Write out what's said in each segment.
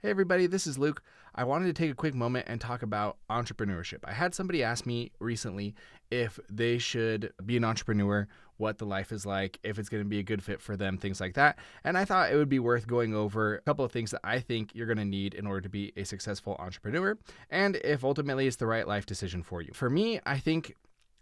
Hey everybody, this is Luke. I wanted to take a quick moment and talk about entrepreneurship. I had somebody ask me recently if they should be an entrepreneur, what the life is like, if it's going to be a good fit for them, things like that. And I thought it would be worth going over a couple of things that I think you're going to need in order to be a successful entrepreneur, and if ultimately it's the right life decision for you. For me, I think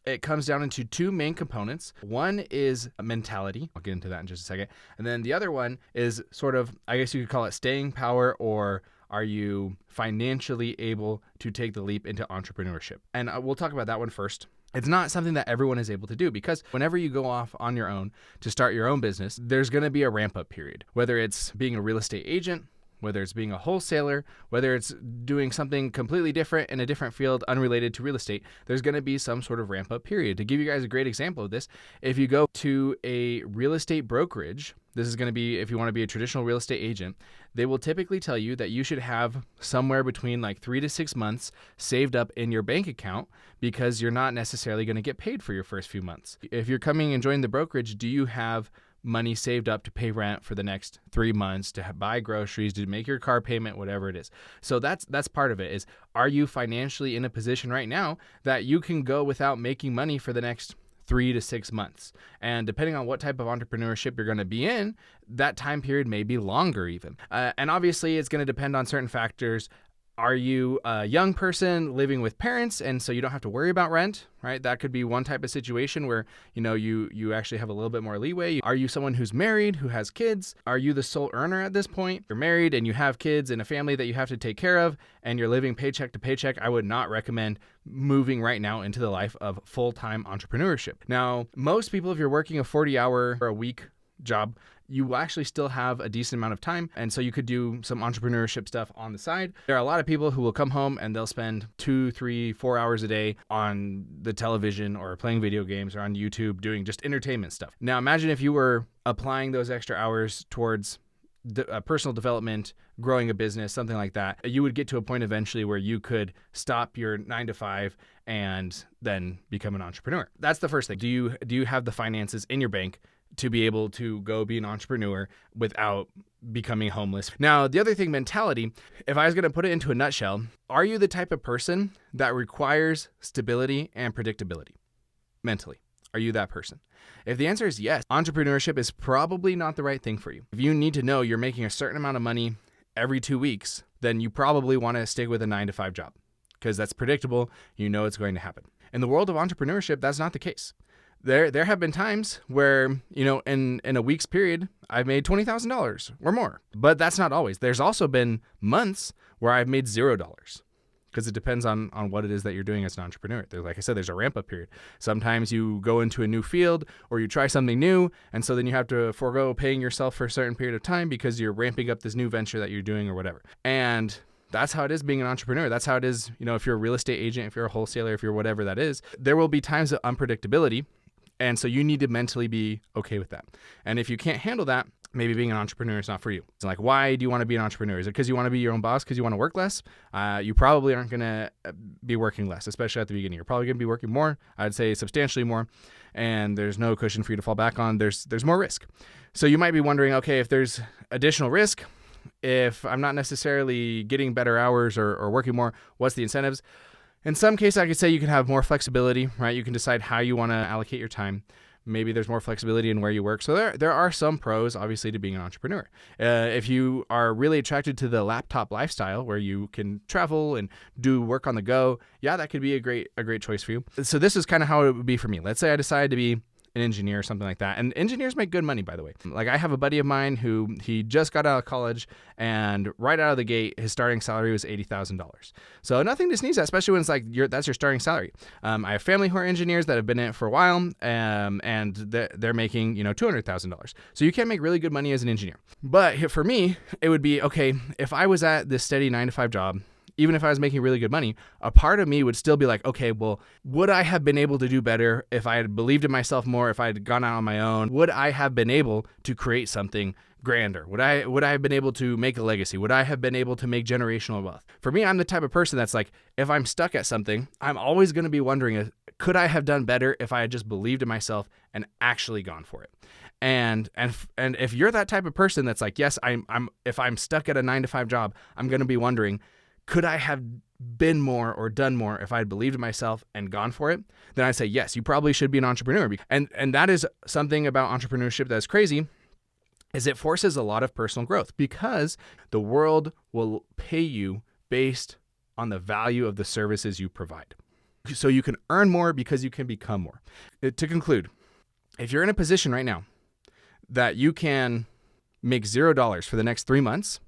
it comes down into two main components. One is mentality. I'll get into that in just a second. And then the other one is sort of, I guess you could call it staying power, or are you financially able to take the leap into entrepreneurship? And we'll talk about that one first. It's not something that everyone is able to do, because whenever you go off on your own to start your own business, there's going to be a ramp up period, whether it's being a real estate agent, whether it's being a wholesaler, whether it's doing something completely different in a different field unrelated to real estate, there's going to be some sort of ramp up period. To give you guys a great example of this, if you go to a real estate brokerage, this is going to be if you want to be a traditional real estate agent, they will typically tell you that you should have somewhere between like 3 to 6 months saved up in your bank account, because you're not necessarily going to get paid for your first few months. If you're coming and joining the brokerage, do you have money saved up to pay rent for the next 3 months, to buy groceries, to make your car payment, whatever it is? So that's part of it. Is, are you financially in a position right now that you can go without making money for the next 3 to 6 months? And depending on what type of entrepreneurship you're going to be in, that time period may be longer even. And obviously it's going to depend on certain factors. Are you a young person living with parents and so you don't have to worry about rent, right? That could be one type of situation where, you actually have a little bit more leeway. Are you someone who's married, who has kids? Are you the sole earner at this point? You're married and you have kids and a family that you have to take care of, and you're living paycheck to paycheck. I would not recommend moving right now into the life of full-time entrepreneurship. Now, most people, if you're working a 40-hour a week job, you will actually still have a decent amount of time. And so you could do some entrepreneurship stuff on the side. There are a lot of people who will come home and they'll spend 2, 3, 4 hours a day on the television or playing video games or on YouTube doing just entertainment stuff. Now imagine if you were applying those extra hours towards personal development, growing a business, something like that. You would get to a point eventually where you could stop your 9 to 5 and then become an entrepreneur. That's the first thing. Do you have the finances in your bank to be able to go be an entrepreneur without becoming homeless? Now, the other thing, mentality, if I was going to put it into a nutshell, are you the type of person that requires stability and predictability mentally? Are you that person? If the answer is yes, entrepreneurship is probably not the right thing for you. If you need to know you're making a certain amount of money every 2 weeks, then you probably want to stick with a 9 to 5 job, because that's predictable. You know it's going to happen. In the world of entrepreneurship, that's not the case. There have been times where, in a week's period, I've made $20,000 or more, but that's not always. There's also been months where I've made $0, because it depends on what it is that you're doing as an entrepreneur. Like I said, there's a ramp up period. Sometimes you go into a new field or you try something new, and so then you have to forego paying yourself for a certain period of time because you're ramping up this new venture that you're doing or whatever. And that's how it is being an entrepreneur. That's how it is, if you're a real estate agent, if you're a wholesaler, if you're whatever that is, there will be times of unpredictability. And so you need to mentally be okay with that. And if you can't handle that, maybe being an entrepreneur is not for you. It's like, why do you want to be an entrepreneur? Is it because you want to be your own boss, because you want to work less? You probably aren't going to be working less, especially at the beginning. You're probably going to be working more, I'd say substantially more, and there's no cushion for you to fall back on. There's more risk. So you might be wondering, okay, if there's additional risk, if I'm not necessarily getting better hours or working more, what's the incentives? In some cases, I could say you can have more flexibility, right? You can decide how you want to allocate your time. Maybe there's more flexibility in where you work. So there are some pros, obviously, to being an entrepreneur. If you are really attracted to the laptop lifestyle where you can travel and do work on the go, yeah, that could be a great choice for you. So this is kind of how it would be for me. Let's say I decided to be an engineer or something like that. And engineers make good money, by the way. Like, I have a buddy of mine who he just got out of college, and right out of the gate, his starting salary was $80,000. So nothing to sneeze at, especially when it's like that's your starting salary. I have family who are engineers that have been in it for a while, and they're making $200,000. So you can make really good money as an engineer. But for me, it would be, okay, if I was at this steady 9 to 5 job, even if I was making really good money, a part of me would still be like, okay, well, would I have been able to do better if I had believed in myself more, if I had gone out on my own? Would I have been able to create something grander? Would I have been able to make a legacy? Would I have been able to make generational wealth? For me, I'm the type of person that's like, if I'm stuck at something, I'm always going to be wondering, could I have done better if I had just believed in myself and actually gone for it? And if you're that type of person that's like, yes, if I'm stuck at a 9-to-5 job, I'm going to be wondering, could I have been more or done more if I had believed in myself and gone for it? Then I say, yes, you probably should be an entrepreneur. And that is something about entrepreneurship that's crazy, is it forces a lot of personal growth, because the world will pay you based on the value of the services you provide. So you can earn more because you can become more. To conclude, if you're in a position right now that you can make $0 for the next 3 months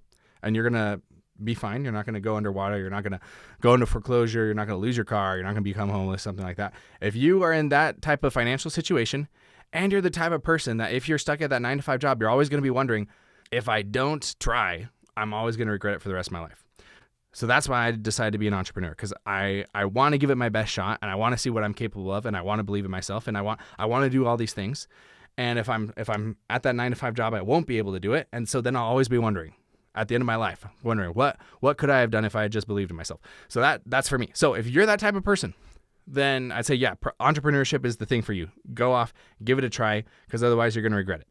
and you're going to be fine, you're not going to go underwater, you're not going to go into foreclosure, you're not going to lose your car, you're not going to become homeless, something like that. If you are in that type of financial situation and you're the type of person that if you're stuck at that 9-to-5 job, you're always going to be wondering, if I don't try, I'm always going to regret it for the rest of my life. So that's why I decided to be an entrepreneur, because I want to give it my best shot, and I want to see what I'm capable of, and I want to believe in myself, and I want to do all these things. And if I'm at that 9-to-5 job, I won't be able to do it. And so then I'll always be wondering at the end of my life, wondering what could I have done if I had just believed in myself? So that's for me. So if you're that type of person, then I'd say, yeah, entrepreneurship is the thing for you. Go off, give it a try, because otherwise you're going to regret it.